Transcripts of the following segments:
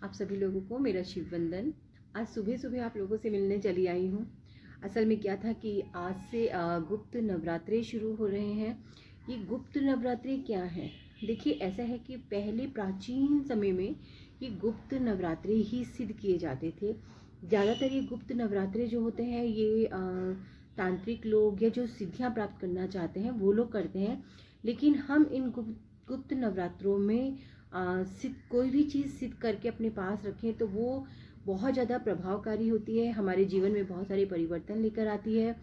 आप सभी लोगों को मेरा शिव वंदन। आज सुबह सुबह आप लोगों से मिलने चली आई हूँ। असल में क्या था कि आज से गुप्त नवरात्रे शुरू हो रहे हैं। ये गुप्त नवरात्रे क्या है? देखिए, ऐसा है कि पहले प्राचीन समय में ये गुप्त नवरात्रे ही सिद्ध किए जाते थे। ज़्यादातर ये गुप्त नवरात्रे जो होते हैं ये तांत्रिक लोग या जो सिद्धियाँ प्राप्त करना चाहते हैं वो लोग करते हैं। लेकिन हम इन गुप्त नवरात्रों में सिद्ध कोई भी चीज़ सिद्ध करके अपने पास रखें तो वो बहुत ज़्यादा प्रभावकारी होती है, हमारे जीवन में बहुत सारे परिवर्तन लेकर आती है।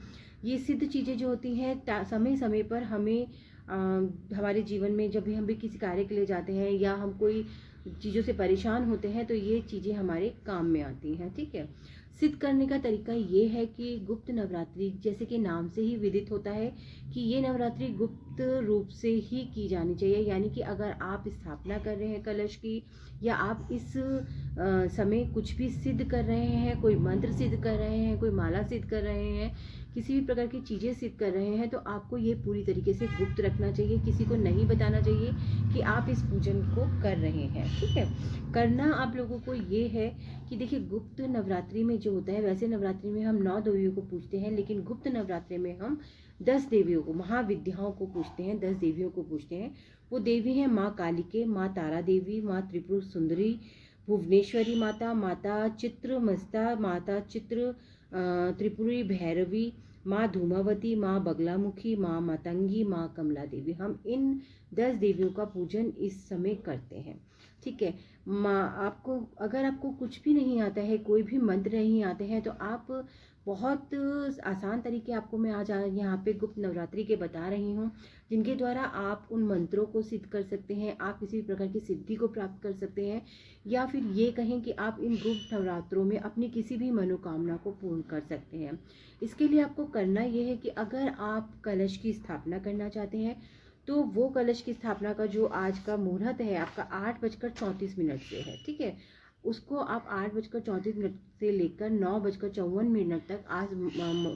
ये सिद्ध चीज़ें जो होती हैं समय समय पर हमें हमारे जीवन में जब भी हम भी किसी कार्य के लिए जाते हैं या हम कोई चीज़ों से परेशान होते हैं तो ये चीज़ें हमारे काम में आती हैं। ठीक है, सिद्ध करने का तरीका ये है कि गुप्त नवरात्रि जैसे कि नाम से ही विदित होता है कि ये नवरात्रि गुप्त रूप से ही की जानी चाहिए। यानी कि अगर आप स्थापना कर रहे हैं कलश की या आप इस समय कुछ भी सिद्ध कर रहे हैं, कोई मंत्र सिद्ध कर रहे हैं, कोई माला सिद्ध कर रहे हैं, किसी भी प्रकार की चीज़ें सिद्ध कर रहे हैं तो आपको ये पूरी तरीके से गुप्त रखना चाहिए। किसी को नहीं बताना चाहिए कि आप इस पूजन को कर रहे हैं। ठीक है, करना आप लोगों को ये है कि देखिए, गुप्त नवरात्रि में जो होता है, वैसे नवरात्रि में हम 9 देवियों को पूजते हैं, लेकिन गुप्त नवरात्रि में हम 10 देवियों को, महाविद्याओं को पूजते हैं, 10 देवियों को पूजते हैं। वो देवी हैं माँ कालिके, माँ तारा देवी, माँ त्रिपुर सुंदरी, भुवनेश्वरी माता, माता चित्रमस्ता, माता चित्र त्रिपुरी भैरवी, माँ धूमावती, माँ बगलामुखी, माँ मातंगी, माँ कमला देवी। हम इन 10 देवियों का पूजन इस समय करते हैं। ठीक है, माँ आपको अगर आपको कुछ भी नहीं आता है, कोई भी मंत्र नहीं आते हैं तो आप बहुत आसान तरीके आपको मैं आज यहाँ पे गुप्त नवरात्रि के बता रही हूँ, जिनके द्वारा आप उन मंत्रों को सिद्ध कर सकते हैं, आप किसी भी प्रकार की सिद्धि को प्राप्त कर सकते हैं, या फिर ये कहें कि आप इन गुप्त नवरात्रों में अपनी किसी भी मनोकामना को पूर्ण कर सकते हैं। इसके लिए आपको करना ये है कि अगर आप कलश की स्थापना करना चाहते हैं तो वो कलश की स्थापना का जो आज का मुहूर्त है आपका 8:34 से है। ठीक है, उसको आप 8:34 से लेकर 9:54 तक आज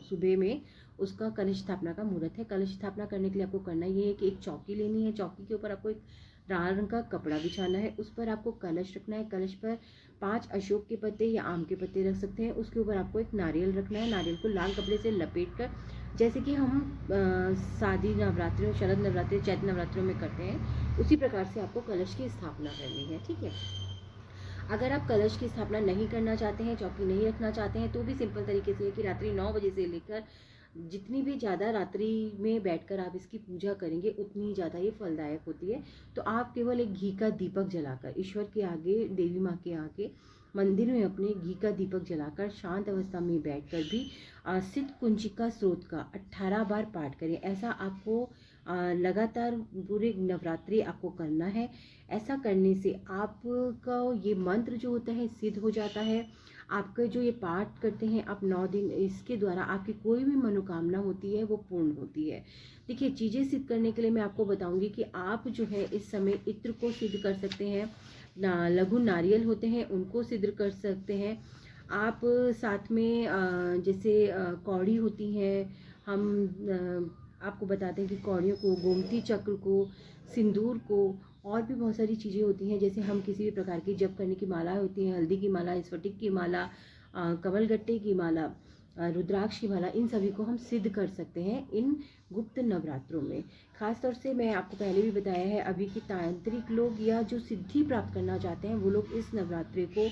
सुबह में उसका कलश स्थापना का मुहूर्त है। कलश स्थापना करने के लिए आपको करना ये है कि एक चौकी लेनी है, चौकी के ऊपर आपको एक लाल रंग का कपड़ा बिछाना है, उस पर आपको कलश रखना है। कलश पर 5 अशोक के पत्ते या आम के पत्ते रख सकते हैं। उसके ऊपर आपको एक नारियल रखना है, नारियल को लाल कपड़े से लपेट कर, जैसे कि हम शादी नवरात्रि, शरद नवरात्रि, चैत्र नवरात्रियों में करते हैं, उसी प्रकार से आपको कलश की स्थापना करनी है। ठीक है, अगर आप कलश की स्थापना नहीं करना चाहते हैं, चौकी नहीं रखना चाहते हैं, तो भी सिंपल तरीके से है कि रात्रि 9 बजे से लेकर जितनी भी ज़्यादा रात्रि में बैठकर आप इसकी पूजा करेंगे उतनी ज़्यादा ये फलदायक होती है। तो आप केवल एक घी का दीपक जलाकर ईश्वर के आगे, देवी माँ के आगे मंदिर में अपने घी का दीपक जलाकर शांत अवस्था में बैठकर भी सिद्ध कुंजिका स्रोत का 18 बार पाठ करें। ऐसा आपको लगातार पूरे नवरात्रि आपको करना है। ऐसा करने से आपका ये मंत्र जो होता है सिद्ध हो जाता है। आपका जो ये पाठ करते हैं आप 9 दिन, इसके द्वारा आपकी कोई भी मनोकामना होती है वो पूर्ण होती है। देखिए, चीज़ें सिद्ध करने के लिए मैं आपको बताऊंगी कि आप जो है इस समय इत्र को सिद्ध कर सकते हैं, लघु नारियल होते हैं उनको सिद्ध कर सकते हैं। आप साथ में जैसे कौड़ी होती हैं, हम आपको बताते हैं कि कौड़ियों को, गोमती चक्र को, सिंदूर को, और भी बहुत सारी चीज़ें होती हैं। जैसे हम किसी भी प्रकार की जप करने की माला होती है, हल्दी की माला, स्फटिक की माला, कमलगट्टे की माला, रुद्राक्ष की माला, इन सभी को हम सिद्ध कर सकते हैं इन गुप्त नवरात्रों में। खास तौर से मैं आपको पहले भी बताया है, अभी की तांत्रिक लोग या जो सिद्धि प्राप्त करना चाहते हैं वो लोग इस नवरात्रि को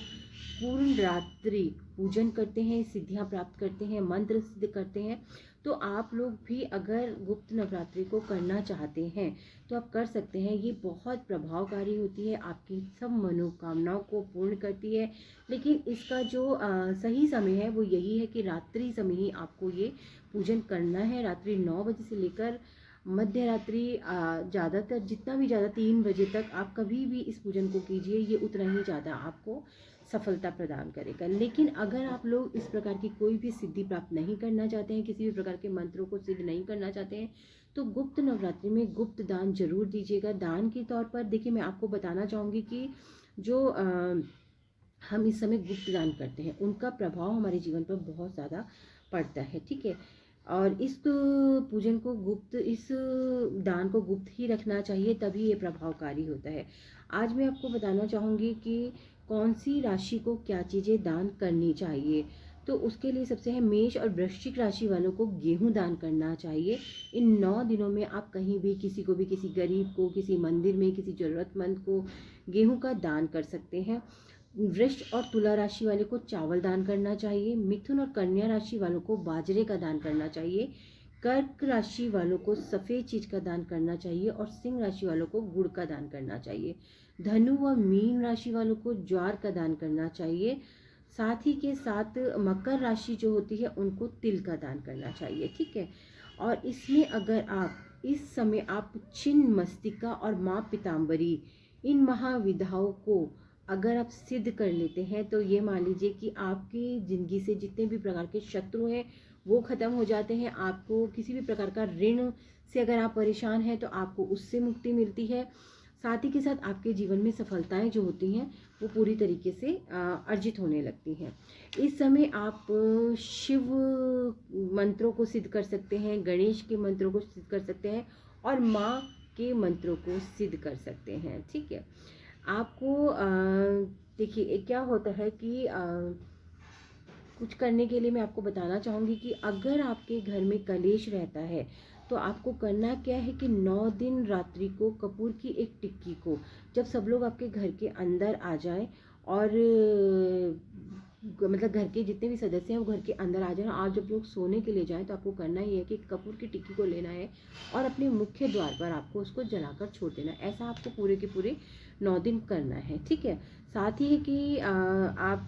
पूर्ण रात्रि पूजन करते हैं, सिद्धियां प्राप्त करते हैं, मंत्र सिद्ध करते हैं। तो आप लोग भी अगर गुप्त नवरात्रि को करना चाहते हैं तो आप कर सकते हैं। ये बहुत प्रभावकारी होती है, आपकी सब मनोकामनाओं को पूर्ण करती है। लेकिन इसका जो सही समय है वो यही है कि रात्रि समय ही आपको ये पूजन करना है। रात्रि 9 बजे से लेकर मध्य रात्रि ज़्यादातर, जितना भी ज़्यादा 3 बजे तक आप कभी भी इस पूजन को कीजिए, ये उतना ही ज़्यादा आपको सफलता प्रदान करेगा। लेकिन अगर आप लोग इस प्रकार की कोई भी सिद्धि प्राप्त नहीं करना चाहते हैं, किसी भी प्रकार के मंत्रों को सिद्ध नहीं करना चाहते हैं, तो गुप्त नवरात्रि में गुप्त दान जरूर दीजिएगा। दान के तौर पर देखिए, मैं आपको बताना चाहूँगी कि जो हम इस समय गुप्त दान करते हैं उनका प्रभाव हमारे जीवन पर बहुत ज़्यादा पड़ता है। ठीक है, और इस पूजन को गुप्त, इस दान को गुप्त ही रखना चाहिए, तभी ये प्रभावकारी होता है। आज मैं आपको बताना चाहूँगी कि कौन सी राशि को क्या चीज़ें दान करनी चाहिए। तो उसके लिए सबसे है, मेष और वृश्चिक राशि वालों को गेहूं दान करना चाहिए। इन 9 दिनों में आप कहीं भी किसी को भी, किसी गरीब को, किसी मंदिर में किसी ज़रूरतमंद को गेहूं का दान कर सकते हैं। वृष और तुला राशि वाले को चावल दान करना चाहिए। मिथुन और कन्या राशि वालों को बाजरे का दान करना चाहिए। कर्क राशि वालों को सफ़ेद चीज का दान करना चाहिए और सिंह राशि वालों को गुड़ का दान करना चाहिए। धनु व मीन राशि वालों को ज्वार का दान करना चाहिए। साथ ही के साथ मकर राशि जो होती है उनको तिल का दान करना चाहिए। ठीक है। और इसमें अगर आप इस समय आप छिन्न मस्तिका और माँ पीताम्बरी, इन महाविधाओं को अगर आप सिद्ध कर लेते हैं तो ये मान लीजिए कि आपकी ज़िंदगी से जितने भी प्रकार के शत्रु हैं वो ख़त्म हो जाते हैं। आपको किसी भी प्रकार का ऋण से अगर आप परेशान हैं तो आपको उससे मुक्ति मिलती है। साथ ही के साथ आपके जीवन में सफलताएं जो होती हैं वो पूरी तरीके से अर्जित होने लगती हैं। इस समय आप शिव मंत्रों को सिद्ध कर सकते हैं, गणेश के मंत्रों को सिद्ध कर सकते हैं और माँ के मंत्रों को सिद्ध कर सकते हैं। ठीक है। आपको देखिए क्या होता है कि कुछ करने के लिए मैं आपको बताना चाहूँगी कि अगर आपके घर में कलेश रहता है तो आपको करना क्या है कि 9 दिन रात्रि को कपूर की एक टिक्की को, जब सब लोग आपके घर के अंदर आ जाएं और मतलब घर के जितने भी सदस्य हैं वो घर के अंदर आ जाएं, आप जब लोग सोने के लिए जाएं तो आपको करना ही है कि कपूर की टिक्की को लेना है और अपने मुख्य द्वार पर आपको उसको जलाकर छोड़ देना है। ऐसा आपको पूरे के पूरे 9 दिन करना है। ठीक है। साथ ही है कि आप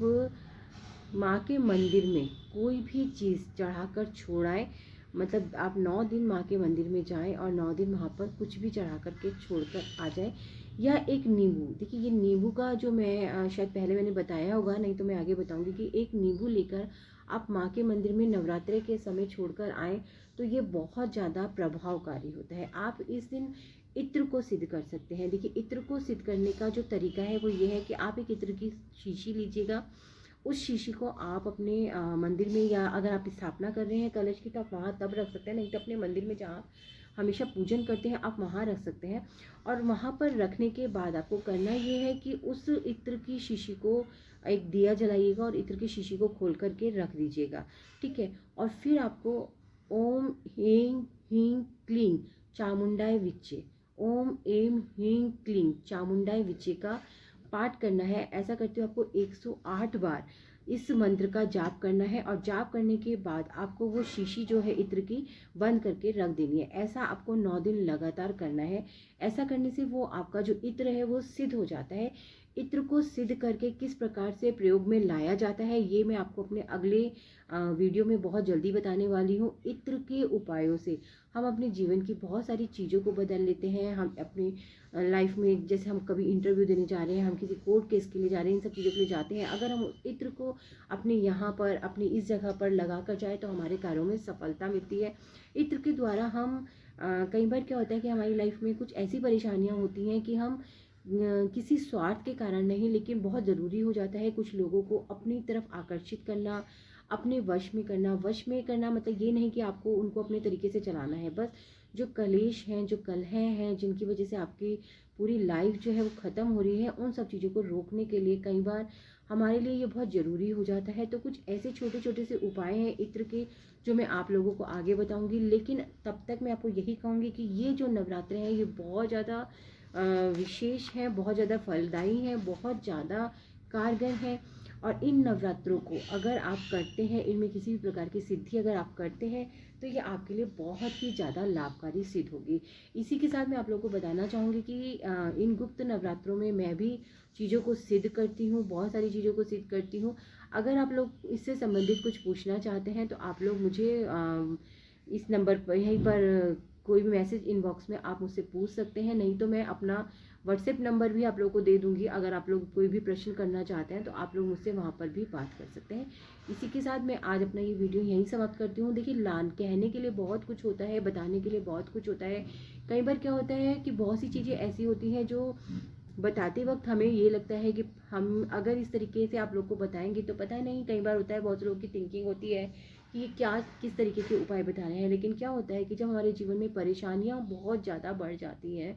माँ के मंदिर में कोई भी चीज़ चढ़ाकर छोड़ाएं। मतलब आप 9 दिन माँ के मंदिर में जाएं और 9 दिन वहाँ पर कुछ भी चढ़ा करके छोड़कर आ जाएं। या एक नींबू, देखिए ये नींबू का जो मैं शायद पहले मैंने बताया होगा, नहीं तो मैं आगे बताऊंगी कि एक नींबू लेकर आप माँ के मंदिर में नवरात्रे के समय छोड़कर आएँ तो ये बहुत ज़्यादा प्रभावकारी होता है। आप इस दिन इत्र को सिद्ध कर सकते हैं। देखिए इत्र को सिद्ध करने का जो तरीका है वो ये है कि आप एक इत्र की शीशी लीजिएगा। उस शीशी को आप अपने मंदिर में, या अगर आप स्थापना कर रहे हैं कलश की तो आप वहाँ तब रख सकते हैं, नहीं तो अपने मंदिर में जहाँ हमेशा पूजन करते हैं आप वहाँ रख सकते हैं। और वहाँ पर रखने के बाद आपको करना ये है कि उस इत्र की शीशी को, एक दिया जलाइएगा और इत्र की शीशी को खोल करके रख दीजिएगा। ठीक है। और फिर आपको ओम ह्रीं ह्रीं क्लीं चामुंडाय विच्चे, ओम एम ह्रीं क्लीं चामुंडाय विच्चे का पाठ करना है। ऐसा करते हुए आपको 108 बार इस मंत्र का जाप करना है और जाप करने के बाद आपको वो शीशी जो है इत्र की बंद करके रख देनी है। ऐसा आपको 9 दिन लगातार करना है। ऐसा करने से वो आपका जो इत्र है वो सिद्ध हो जाता है। इत्र को सिद्ध करके किस प्रकार से प्रयोग में लाया जाता है ये मैं आपको अपने अगले वीडियो में बहुत जल्दी बताने वाली हूँ। इत्र के उपायों से हम अपने जीवन की बहुत सारी चीज़ों को बदल लेते हैं। हम अपनी लाइफ में, जैसे हम कभी इंटरव्यू देने जा रहे हैं, हम किसी कोर्ट केस के लिए जा रहे हैं, इन सब चीज़ों के लिए जाते हैं, अगर हम इत्र को अपने यहाँ पर, अपनी इस जगह पर लगा कर जाए तो हमारे कार्यों में सफलता मिलती है। इत्र के द्वारा हम कई बार क्या होता है कि हमारी लाइफ में कुछ ऐसी परेशानियाँ होती हैं कि हम किसी स्वार्थ के कारण नहीं, लेकिन बहुत ज़रूरी हो जाता है कुछ लोगों को अपनी तरफ आकर्षित करना, अपने वश में करना। वश में करना मतलब ये नहीं कि आपको उनको अपने तरीके से चलाना है, बस जो कलेश हैं, जो कलह हैं, जिनकी वजह से आपकी पूरी लाइफ जो है वो ख़त्म हो रही है, उन सब चीज़ों को रोकने के लिए कई बार हमारे लिए ये बहुत ज़रूरी हो जाता है। तो कुछ ऐसे छोटे छोटे से उपाय हैं इत्र के जो मैं आप लोगों को आगे बताऊंगी, लेकिन तब तक मैं आपको यही कहूँगी कि ये जो नवरात्रे हैं ये बहुत ज़्यादा विशेष हैं, बहुत ज़्यादा फलदायी हैं, बहुत ज़्यादा कारगर हैं। और इन नवरात्रों को अगर आप करते हैं, इनमें किसी भी प्रकार की सिद्धि अगर आप करते हैं तो ये आपके लिए बहुत ही ज़्यादा लाभकारी सिद्ध होगी। इसी के साथ मैं आप लोगों को बताना चाहूँगी कि इन गुप्त नवरात्रों में मैं भी चीज़ों को सिद्ध करती हूँ, बहुत सारी चीज़ों को सिद्ध करती हूँ। अगर आप लोग इससे संबंधित कुछ पूछना चाहते हैं तो आप लोग मुझे इस नंबर पर, यहीं पर कोई भी मैसेज इनबॉक्स में आप मुझसे पूछ सकते हैं, नहीं तो मैं अपना व्हाट्सएप नंबर भी आप लोगों को दे दूंगी। अगर आप लोग कोई भी प्रश्न करना चाहते हैं तो आप लोग मुझसे वहाँ पर भी बात कर सकते हैं। इसी के साथ मैं आज अपना ये वीडियो यहीं समाप्त करती हूँ। देखिए कहने के लिए बहुत कुछ होता है, बताने के लिए बहुत कुछ होता है। कई बार क्या होता है कि बहुत सी चीज़ें ऐसी होती हैं जो बताते वक्त हमें ये लगता है कि हम अगर इस तरीके से आप लोग को बताएंगे तो पता है नहीं, कई बार होता है बहुत लोगों की थिंकिंग होती है कि ये क्या किस तरीके के उपाय बता रहे हैं, लेकिन क्या होता है कि जब हमारे जीवन में परेशानियाँ बहुत ज़्यादा बढ़ जाती हैं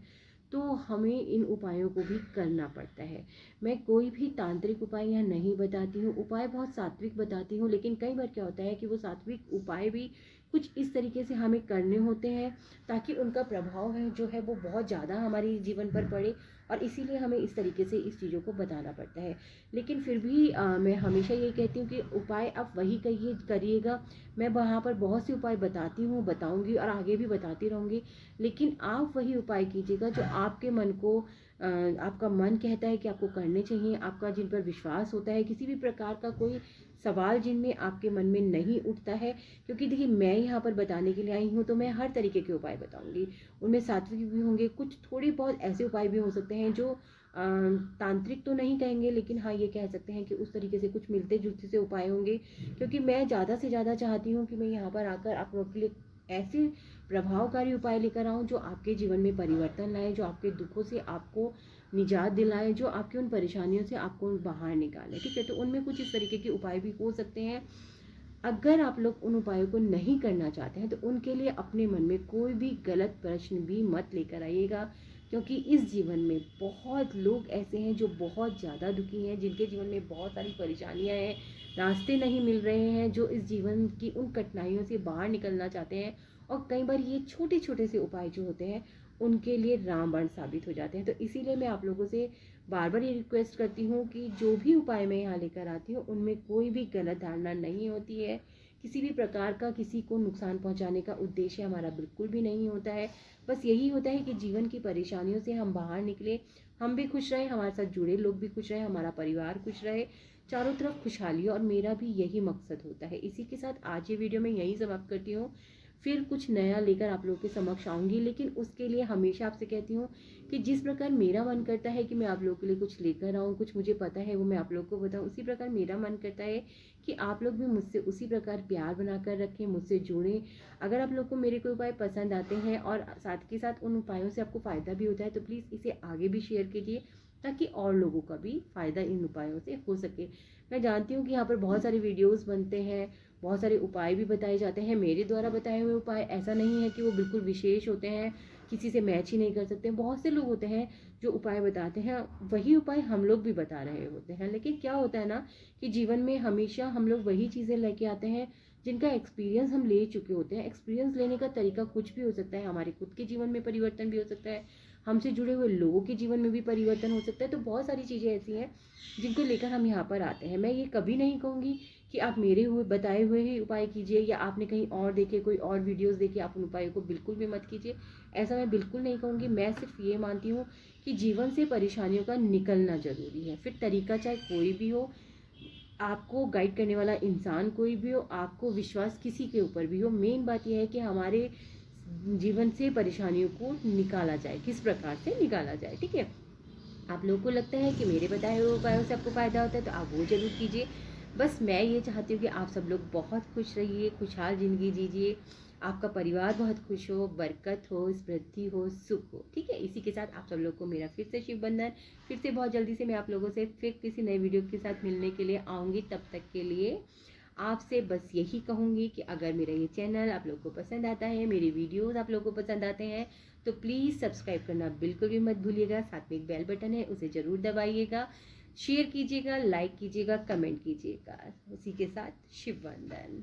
तो हमें इन उपायों को भी करना पड़ता है। मैं कोई भी तांत्रिक उपाय यहाँ नहीं बताती हूँ, उपाय बहुत सात्विक बताती हूँ, लेकिन कई बार क्या होता है कि वो सात्विक उपाय भी कुछ इस तरीके से हमें करने होते हैं ताकि उनका प्रभाव है जो है वो बहुत ज़्यादा हमारे जीवन पर पड़े, और इसीलिए हमें इस तरीके से इस चीज़ों को बताना पड़ता है। लेकिन फिर भी मैं हमेशा ये कहती हूँ कि उपाय आप वही करिएगा। मैं वहाँ पर बहुत से उपाय बताती हूँ, बताऊँगी और आगे भी बताती रहूँगी, लेकिन आप वही उपाय कीजिएगा जो आपके मन को आपका मन कहता है कि आपको करने चाहिए, आपका जिन पर विश्वास होता है, किसी भी प्रकार का कोई सवाल जिनमें आपके मन में नहीं उठता है। क्योंकि देखिए, मैं यहाँ पर बताने के लिए आई हूँ तो मैं हर तरीके के उपाय बताऊँगी, उनमें सात्विक भी होंगे, कुछ थोड़ी बहुत ऐसे उपाय भी हो सकते हैं जो तांत्रिक तो नहीं कहेंगे, लेकिन हाँ ये कह सकते हैं कि उस तरीके से कुछ मिलते जुलते से उपाय होंगे। क्योंकि मैं ज़्यादा से ज़्यादा चाहती हूँ कि मैं यहाँ पर आकर आप लोगों के लिए ऐसे प्रभावकारी उपाय लेकर आऊँ जो आपके जीवन में परिवर्तन लाए, जो आपके दुखों से आपको निजात दिलाए, जो आपकी उन परेशानियों से आपको बाहर निकाले। ठीक है, तो उनमें कुछ इस तरीके के उपाय भी हो सकते हैं। अगर आप लोग उन उपायों को नहीं करना चाहते हैं तो उनके लिए अपने मन में कोई भी गलत प्रश्न भी मत लेकर आइएगा, क्योंकि इस जीवन में बहुत लोग ऐसे हैं जो बहुत ज़्यादा दुखी हैं, जिनके जीवन में बहुत सारी परेशानियां हैं, रास्ते नहीं मिल रहे हैं, जो इस जीवन की उन कठिनाइयों से बाहर निकलना चाहते हैं। और कई बार ये छोटे छोटे से उपाय जो होते हैं उनके लिए रामबाण साबित हो जाते हैं। तो इसीलिए मैं आप लोगों से बार बार ये रिक्वेस्ट करती हूँ कि जो भी उपाय मैं यहाँ लेकर आती हूँ उनमें कोई भी गलत धारणा नहीं होती है, किसी भी प्रकार का किसी को नुकसान पहुँचाने का उद्देश्य हमारा बिल्कुल भी नहीं होता है। बस यही होता है कि जीवन की परेशानियों से हम बाहर निकले, हम भी खुश रहे, हमारे साथ जुड़े लोग भी खुश रहे, हमारा परिवार खुश रहे, चारों तरफ खुशहाली, और मेरा भी यही मकसद होता है। इसी के साथ आज ये वीडियो मैं यहीं समाप्त करती हूँ। फिर कुछ नया लेकर आप लोगों के समक्ष आऊँगी, लेकिन उसके लिए हमेशा आपसे कहती हूँ कि जिस प्रकार मेरा मन करता है कि मैं आप लोगों के लिए कुछ लेकर आऊँ, कुछ मुझे पता है वो मैं आप लोगों को बताऊँ, उसी प्रकार मेरा मन करता है कि आप लोग भी मुझसे उसी प्रकार प्यार बनाकर रखें, मुझसे जुड़ें। अगर आप लोग को मेरे कोई उपाय पसंद आते हैं और साथ के साथ उन उपायों से आपको फ़ायदा भी होता है तो प्लीज़ इसे आगे भी शेयर कीजिए, ताकि और लोगों का भी फ़ायदा इन उपायों से हो सके। मैं जानती हूँ कि यहाँ पर बहुत सारे वीडियोस बनते हैं, बहुत सारे उपाय भी बताए जाते हैं। मेरे द्वारा बताए हुए उपाय ऐसा नहीं है कि वो बिल्कुल विशेष होते हैं, किसी से मैच ही नहीं कर सकते। बहुत से लोग होते हैं जो उपाय बताते हैं, वही उपाय हम लोग भी बता रहे होते हैं, लेकिन क्या होता है ना कि जीवन में हमेशा हम लोग वही चीज़ें लेके आते हैं जिनका एक्सपीरियंस हम ले चुके होते हैं। एक्सपीरियंस लेने का तरीका कुछ भी हो सकता है, हमारे खुद के जीवन में परिवर्तन भी हो सकता है, हमसे जुड़े हुए लोगों के जीवन में भी परिवर्तन हो सकता है। तो बहुत सारी चीज़ें ऐसी हैं जिनको लेकर हम यहाँ पर आते हैं। मैं ये कभी नहीं कहूँगी कि आप मेरे हुए बताए हुए ही उपाय कीजिए, या आपने कहीं और देखे कोई और वीडियोस देखे आप उन उपायों को बिल्कुल भी मत कीजिए, ऐसा मैं बिल्कुल नहीं कहूँगी। मैं सिर्फ ये मानती हूँ कि जीवन से परेशानियों का निकलना ज़रूरी है, फिर तरीका चाहे कोई भी हो, आपको गाइड करने वाला इंसान कोई भी हो, आपको विश्वास किसी के ऊपर भी हो, मेन बात यह है कि हमारे जीवन से परेशानियों को निकाला जाए, किस प्रकार से निकाला जाए। ठीक है, आप लोगों को लगता है कि मेरे बताए हुए उपायों से आपको फ़ायदा होता है तो आप वो ज़रूर कीजिए। बस मैं ये चाहती हूँ कि आप सब लोग बहुत खुश रहिए, खुशहाल ज़िंदगी जीजिए, आपका परिवार बहुत खुश हो, बरकत हो, समृद्धि हो, सुख हो। ठीक है, इसी के साथ आप सब लोग को मेरा फिर से शिव बंधन। फिर से बहुत जल्दी से मैं आप लोगों से फिर किसी नए वीडियो के साथ मिलने के लिए आऊँगी। तब तक के लिए आपसे बस यही कहूँगी कि अगर मेरा ये चैनल आप लोगों को पसंद आता है, मेरे वीडियोस आप लोगों को पसंद आते हैं, तो प्लीज़ सब्सक्राइब करना बिल्कुल भी मत भूलिएगा। साथ में एक बेल बटन है, उसे ज़रूर दबाइएगा, शेयर कीजिएगा, लाइक कीजिएगा, कमेंट कीजिएगा। उसी के साथ शिव वंदन।